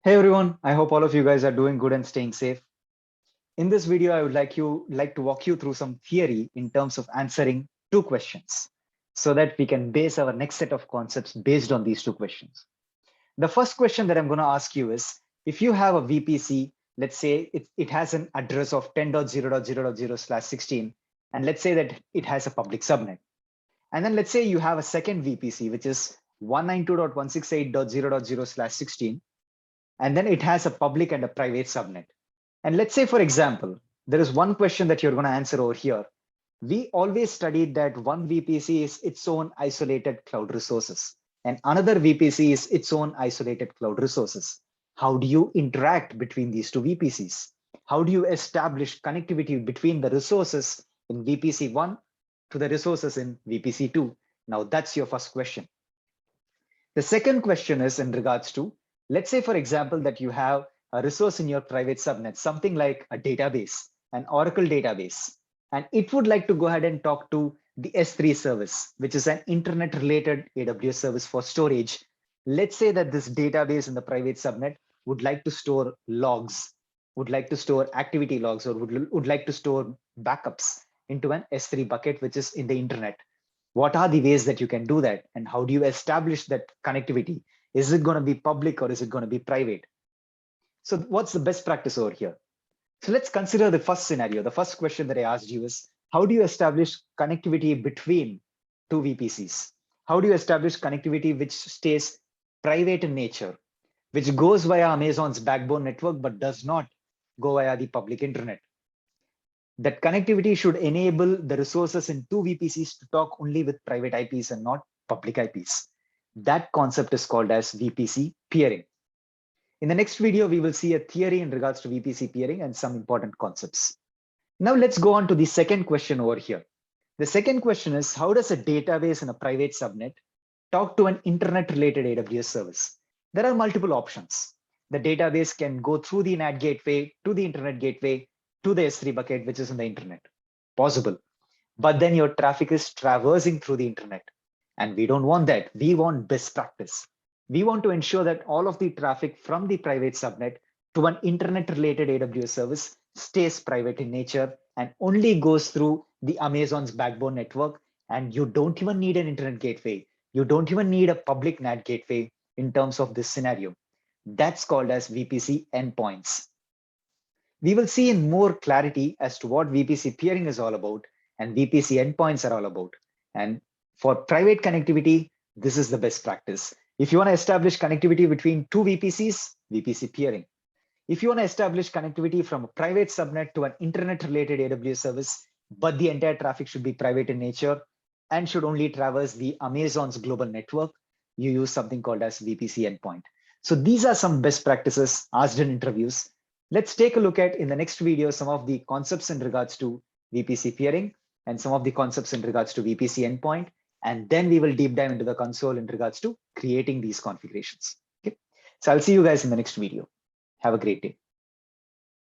Hey everyone, I hope all of you guys are doing good and staying safe. In this video, I would like to walk you through some theory in terms of answering two questions so that we can base our next set of concepts based on these two questions. The first question that I'm going to ask you is, if you have a VPC, let's say it has an address of 10.0.0.0/16, and let's say that it has a public subnet. And then let's say you have a second VPC, which is 192.168.0.0/16, and then it has a public and a private subnet. And let's say, for example, there is one question that you're going to answer over here. We always studied that one VPC is its own isolated cloud resources, and another VPC is its own isolated cloud resources. How do you interact between these two VPCs? How do you establish connectivity between the resources in VPC 1 to the resources in VPC 2? Now, that's your first question. The second question is in regards to, let's say, for example, that you have a resource in your private subnet, something like a database, an Oracle database, and it would like to go ahead and talk to the S3 service, which is an internet-related AWS service for storage. Let's say that this database in the private subnet would like to store logs, would like to store activity logs, or would like to store backups into an S3 bucket, which is in the internet. What are the ways that you can do that? And how do you establish that connectivity? Is it going to be public or is it going to be private? So what's the best practice over here? So let's consider the first scenario. The first question that I asked you is, how do you establish connectivity between two VPCs? How do you establish connectivity which stays private in nature, which goes via Amazon's backbone network, but does not go via the public internet? That connectivity should enable the resources in two VPCs to talk only with private IPs and not public IPs. That concept is called as VPC peering. In the next video, we will see a theory in regards to VPC peering and some important concepts. Now let's go on to the second question over here. The second question is, how does a database in a private subnet talk to an internet-related AWS service? There are multiple options. The database can go through the NAT gateway to the internet gateway to the S3 bucket, which is in the internet. Possible. But then your traffic is traversing through the internet. And we don't want that. We want best practice. We want to ensure that all of the traffic from the private subnet to an internet-related AWS service stays private in nature and only goes through the Amazon's backbone network. And you don't even need an internet gateway. You don't even need a public NAT gateway in terms of this scenario. That's called as VPC endpoints. We will see in more clarity as to what VPC peering is all about and VPC endpoints are all about. And for private connectivity, this is the best practice. If you want to establish connectivity between two VPCs, VPC peering. If you want to establish connectivity from a private subnet to an internet-related AWS service, but the entire traffic should be private in nature and should only traverse the Amazon's global network, you use something called as VPC endpoint. So these are some best practices asked in interviews. Let's take a look at in the next video some of the concepts in regards to VPC peering and some of the concepts in regards to VPC endpoint. And then we will deep dive into the console in regards to creating these configurations. Okay. So I'll see you guys in the next video. Have a great day.